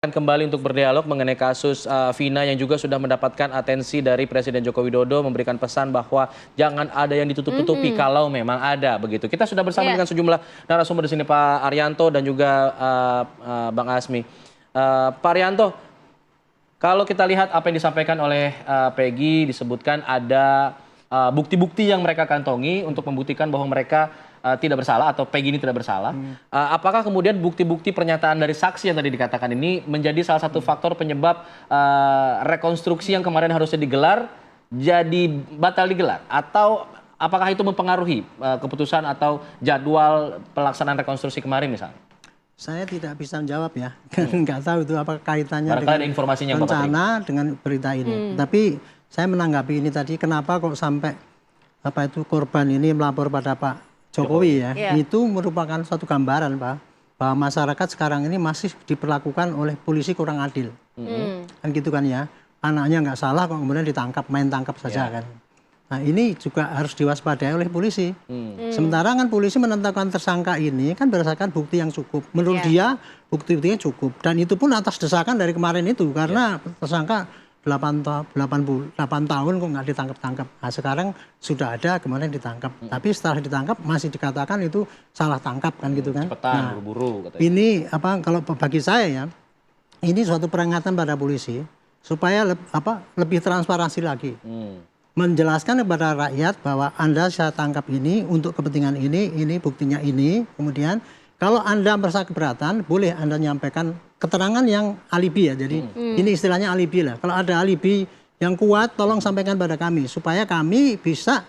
Akan kembali untuk berdialog mengenai kasus Vina yang juga sudah mendapatkan atensi dari Presiden Joko Widodo memberikan pesan bahwa jangan ada yang ditutup-tutupi kalau memang ada begitu. Kita sudah bersama dengan sejumlah narasumber di sini, Pak Arianto dan juga Bang Asmi. Pak Arianto, kalau kita lihat apa yang disampaikan oleh Peggy, disebutkan ada bukti-bukti yang mereka kantongi untuk membuktikan bahwa mereka tidak bersalah atau Peggy ini tidak bersalah. Apakah kemudian bukti-bukti pernyataan dari saksi yang tadi dikatakan ini menjadi salah satu faktor penyebab rekonstruksi yang kemarin harusnya digelar jadi batal digelar? Atau apakah itu mempengaruhi keputusan atau jadwal pelaksanaan rekonstruksi kemarin misalnya? Saya tidak bisa menjawab ya, nggak tahu itu apa kaitannya Barangkali dengan informasinya rencana dengan berita ini. Tapi saya menanggapi ini tadi, kenapa kok sampai korban ini melapor pada Pak Jokowi ya? Itu merupakan suatu gambaran, Pak, bahwa masyarakat sekarang ini masih diperlakukan oleh polisi kurang adil, kan gitu kan ya? Anaknya nggak salah kok kemudian ditangkap, main tangkap saja kan? Nah ini juga harus diwaspadai oleh polisi. Sementara kan polisi menetapkan tersangka ini kan berdasarkan bukti yang cukup. Menurut dia bukti-buktinya cukup. Dan itu pun atas desakan dari kemarin itu. Karena tersangka 8 tahun kok nggak ditangkap-tangkap. Nah sekarang sudah ada kemarin ditangkap. Tapi setelah ditangkap masih dikatakan itu salah tangkap kan gitu kan. Cepetan, buru-buru katanya. Ini kalau bagi saya ya, ini suatu peringatan pada polisi supaya lebih transparansi lagi. Menjelaskan kepada rakyat bahwa Anda saya tangkap ini untuk kepentingan ini buktinya ini. Kemudian kalau Anda merasa keberatan, boleh Anda nyampaikan keterangan yang alibi ya. Jadi ini istilahnya alibi lah. Kalau ada alibi yang kuat, tolong sampaikan pada kami supaya kami bisa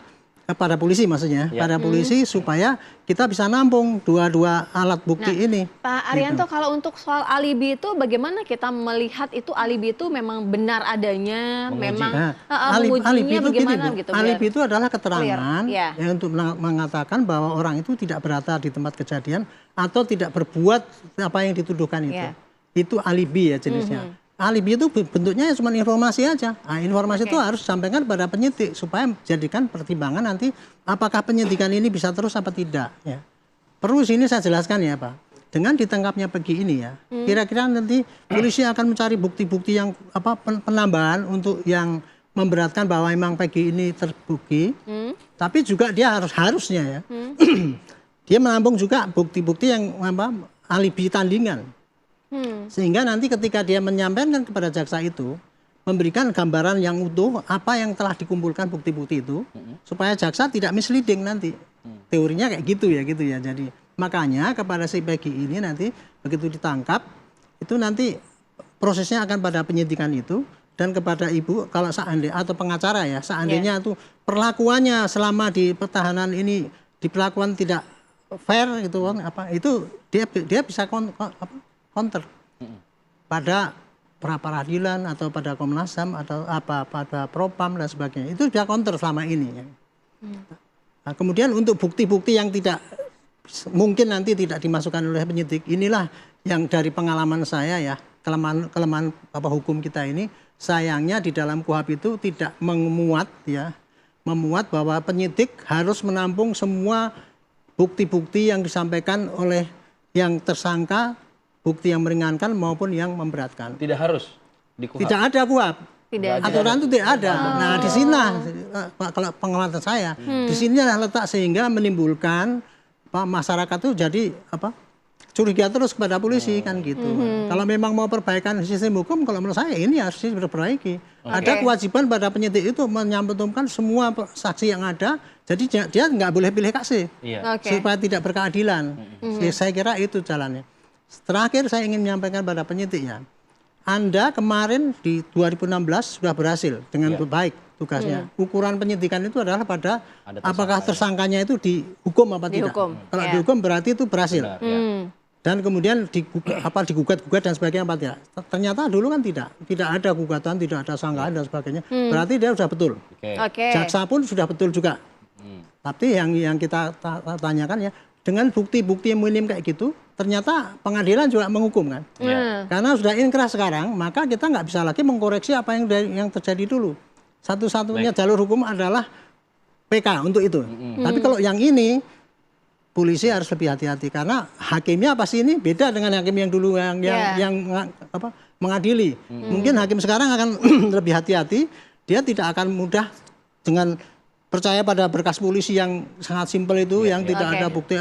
pada polisi maksudnya, pada polisi supaya kita bisa nampung dua alat bukti ini. Pak Arianto, kalau untuk soal alibi itu bagaimana kita melihat itu alibi itu memang benar adanya, memang alibi itu bagaimana gini, gitu? alibi itu adalah keterangan yang untuk mengatakan bahwa orang itu tidak berada di tempat kejadian atau tidak berbuat apa yang dituduhkan itu. Itu alibi ya jenisnya. Alibi itu bentuknya cuma informasi aja. Nah, informasi itu harus disampaikan pada penyidik supaya menjadikan pertimbangan nanti apakah penyidikan ini bisa terus apa tidak. Ya. Perlu sini saya jelaskan ya Pak. Dengan ditangkapnya Peggy ini ya, kira-kira nanti polisi akan mencari bukti-bukti yang penambahan untuk yang memberatkan bahwa memang Peggy ini terbukti. Tapi juga dia harusnya ya, dia menampung juga bukti-bukti yang alibi tandingan. Sehingga nanti ketika dia menyampaikan kepada jaksa itu memberikan gambaran yang utuh apa yang telah dikumpulkan bukti-bukti itu supaya jaksa tidak misleading nanti. Teorinya kayak gitu ya Jadi makanya kepada si Peggy ini nanti begitu ditangkap itu nanti prosesnya akan pada penyidikan itu dan kepada ibu kalau seandainya atau pengacara ya seandainya itu perlakuannya selama di pertahanan ini diperlakukan tidak fair gitu kan itu dia bisa counter pada pra-peradilan atau pada Komnas HAM atau pada Propam dan sebagainya itu sudah counter selama ini. Nah, kemudian untuk bukti-bukti yang tidak mungkin nanti tidak dimasukkan oleh penyidik, inilah yang dari pengalaman saya ya kelemahan hukum kita ini sayangnya di dalam KUHP itu tidak memuat bahwa penyidik harus menampung semua bukti-bukti yang disampaikan oleh yang tersangka, bukti yang meringankan maupun yang memberatkan. Tidak harus di KUHP. Tidak ada KUHP. Aturan itu tidak ada. Nah, di sini kalau pengamatan saya, di sinilah letak sehingga menimbulkan masyarakat itu jadi curiga terus kepada polisi kan gitu. Kalau memang mau perbaikan sistem hukum, kalau menurut saya ini harus diperbaiki. Ada kewajiban pada penyidik itu menyampaikan semua saksi yang ada. Jadi dia nggak boleh pilih kasih supaya tidak berkeadilan. Saya kira itu jalannya. Terakhir saya ingin menyampaikan pada penyidik ya, Anda kemarin di 2016 sudah berhasil dengan baik tugasnya. Ukuran penyidikan itu adalah pada apakah tersangkanya itu dihukum apa tidak. Kalau dihukum berarti itu berhasil. Dan kemudian digugat-gugat dan sebagainya apa tidak. Ternyata dulu kan tidak ada gugatan, tidak ada sangkaan dan sebagainya. Berarti dia sudah betul. Jaksa pun sudah betul juga. Tapi yang kita tanyakan ya, dengan bukti-bukti yang minim kayak gitu, ternyata pengadilan juga menghukum kan. Karena sudah inkrah sekarang, maka kita nggak bisa lagi mengkoreksi apa yang terjadi dulu. Satu-satunya jalur hukum adalah PK untuk itu. Tapi kalau yang ini polisi harus lebih hati-hati karena hakimnya pasti ini beda dengan hakim yang dulu yang mengadili. Mungkin hakim sekarang akan lebih hati-hati, dia tidak akan mudah dengan percaya pada berkas polisi yang sangat simpel itu, yang tidak ada bukti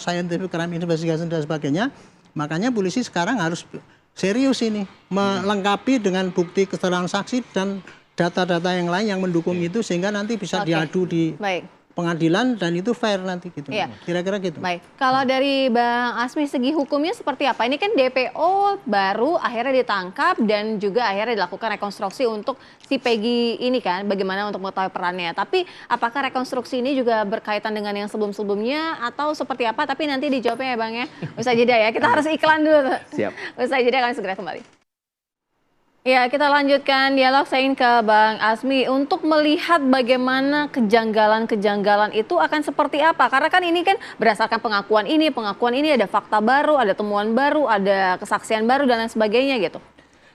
scientific crime investigation dan sebagainya. Makanya polisi sekarang harus serius ini, melengkapi dengan bukti keterangan saksi dan data-data yang lain yang mendukung itu sehingga nanti bisa diadu di pengadilan dan itu fair nanti gitu. Kira-kira gitu. Baik. Kalau dari Bang Asmi segi hukumnya seperti apa? Ini kan DPO baru akhirnya ditangkap dan juga akhirnya dilakukan rekonstruksi untuk si Peggy ini kan, bagaimana untuk mengetahui perannya. Tapi apakah rekonstruksi ini juga berkaitan dengan yang sebelum-sebelumnya atau seperti apa? Tapi nanti dijawabnya ya Bang ya. Usai jeda ya. Kita harus iklan dulu. Siap. Usai jeda kami segera kembali. Ya, kita lanjutkan dialog saya ingin ke Bang Asmi untuk melihat bagaimana kejanggalan-kejanggalan itu akan seperti apa. Karena kan ini kan berdasarkan pengakuan ini ada fakta baru, ada temuan baru, ada kesaksian baru dan lain sebagainya gitu.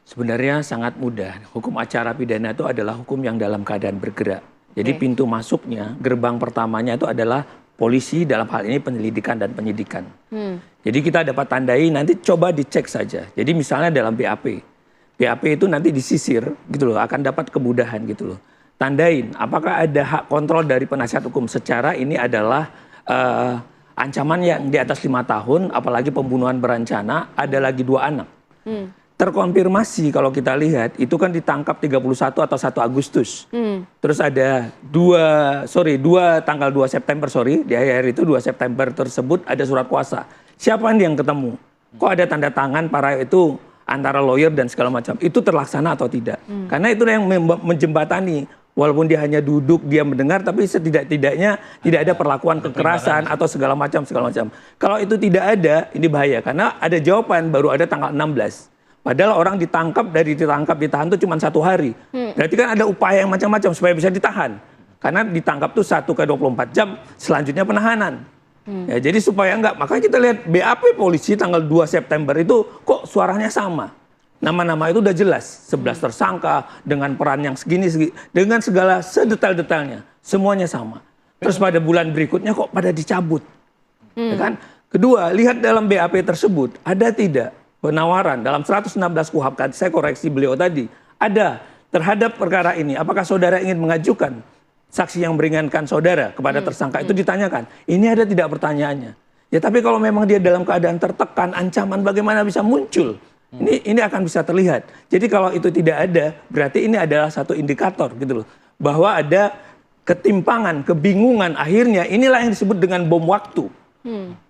Sebenarnya sangat mudah. Hukum acara pidana itu adalah hukum yang dalam keadaan bergerak. Jadi pintu masuknya, gerbang pertamanya itu adalah polisi, dalam hal ini penyelidikan dan penyidikan. Jadi kita dapat tandai, nanti coba dicek saja. Jadi misalnya dalam BAP itu nanti disisir gitu loh, akan dapat kemudahan gitu loh. Tandain apakah ada hak kontrol dari penasihat hukum secara ini adalah ancaman yang di atas 5 tahun, apalagi pembunuhan berencana, ada lagi 2 anak. Terkonfirmasi kalau kita lihat itu kan ditangkap 31 atau 1 Agustus. Terus ada 2 tanggal 2 September di akhir itu 2 September tersebut ada surat kuasa. Siapa yang ketemu? Kok ada tanda tangan para itu antara lawyer dan segala macam, itu terlaksana atau tidak. Karena itu yang menjembatani, walaupun dia hanya duduk, dia mendengar, tapi setidak-tidaknya tidak ada perlakuan kekerasan atau segala macam. Kalau itu tidak ada, ini bahaya, karena ada jawaban baru ada tanggal 16. Padahal orang ditahan itu cuma 1 hari. Berarti kan ada upaya yang macam-macam supaya bisa ditahan. Karena ditangkap tuh 1 ke 24 jam, selanjutnya penahanan. Ya, jadi supaya enggak, makanya kita lihat BAP polisi tanggal 2 September itu kok suaranya sama. Nama-nama itu udah jelas, 11 tersangka dengan peran yang segini, dengan segala sedetail-detailnya, semuanya sama. Terus pada bulan berikutnya kok pada dicabut. Ya kan? Kedua, lihat dalam BAP tersebut ada tidak penawaran dalam 116 KUHP, saya koreksi beliau tadi, ada terhadap perkara ini, apakah saudara ingin mengajukan saksi yang meringankan saudara kepada tersangka itu ditanyakan. Ini ada tidak pertanyaannya? Ya tapi kalau memang dia dalam keadaan tertekan, ancaman bagaimana bisa muncul? Ini akan bisa terlihat. Jadi kalau itu tidak ada, berarti ini adalah satu indikator gitu loh. Bahwa ada ketimpangan, kebingungan, akhirnya inilah yang disebut dengan bom waktu.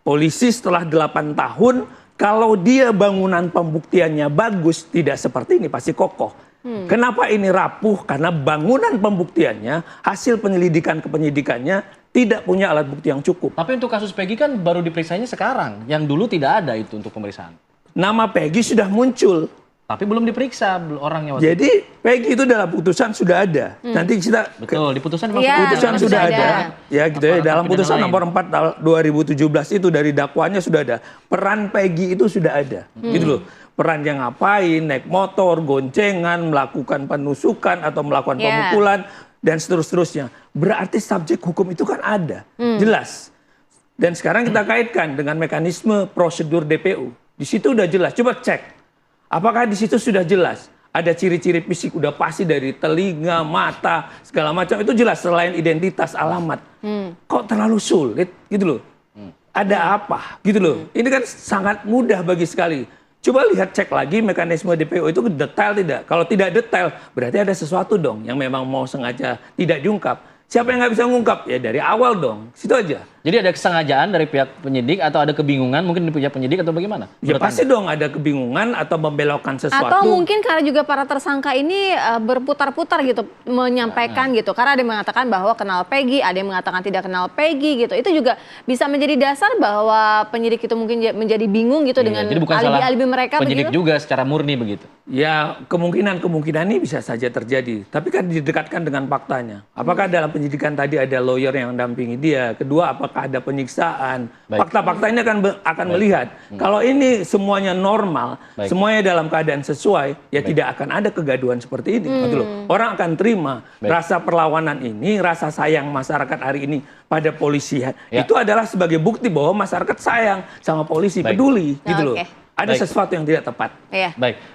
Polisi setelah 8 tahun, kalau dia bangunan pembuktiannya bagus, tidak seperti ini, pasti kokoh. Kenapa ini rapuh? Karena bangunan pembuktiannya, hasil penyelidikan ke penyidikannya tidak punya alat bukti yang cukup. Tapi untuk kasus Peggy kan baru diperiksanya sekarang, yang dulu tidak ada itu untuk pemeriksaan. Nama Peggy sudah muncul. Tapi belum diperiksa orangnya waktu Jadi itu. Peggy itu dalam putusan sudah ada. Nanti kita betul di putusan sudah ada. Ya gitu ya, dalam putusan nomor 4 2017 itu dari dakwaannya sudah ada. Peran Peggy itu sudah ada. Gitu loh. Peran yang ngapain, naik motor, goncengan, melakukan penusukan atau melakukan pemukulan dan seterusnya. Berarti subjek hukum itu kan ada. Jelas. Dan sekarang kita kaitkan dengan mekanisme prosedur DPU. Di situ udah jelas. Coba cek. Apakah di situ sudah jelas? Ada ciri-ciri fisik udah pasti dari telinga, mata, segala macam. Itu jelas selain identitas, alamat. Kok terlalu sulit gitu loh. Ada apa gitu loh. Ini kan sangat mudah bagi sekali. Coba lihat cek lagi mekanisme DPO itu detail tidak. Kalau tidak detail berarti ada sesuatu dong yang memang mau sengaja tidak diungkap. Siapa yang nggak bisa ngungkap? Ya dari awal dong, situ aja. Jadi ada kesengajaan dari pihak penyidik atau ada kebingungan mungkin di pihak penyidik atau bagaimana? Ya pasti dong ada kebingungan atau membelokkan sesuatu. Atau mungkin karena juga para tersangka ini berputar-putar gitu menyampaikan gitu. Karena ada yang mengatakan bahwa kenal Peggy, ada yang mengatakan tidak kenal Peggy gitu. Itu juga bisa menjadi dasar bahwa penyidik itu mungkin menjadi bingung gitu dengan alibi-alibi mereka penyidik begitu? Juga secara murni begitu. Ya kemungkinan ini bisa saja terjadi. Tapi kan didekatkan dengan faktanya. Apakah dalam penyidikan tadi ada lawyer yang mendampingi dia? Kedua, apakah apakah ada penyiksaan. Fakta-fakta ini akan melihat kalau ini semuanya normal, semuanya dalam keadaan sesuai, ya tidak akan ada kegaduhan seperti ini. Gitu loh. Orang akan terima rasa perlawanan ini, rasa sayang masyarakat hari ini pada polisi. Itu adalah sebagai bukti bahwa masyarakat sayang sama polisi, peduli, gitu loh. Ada sesuatu yang tidak tepat. Baik.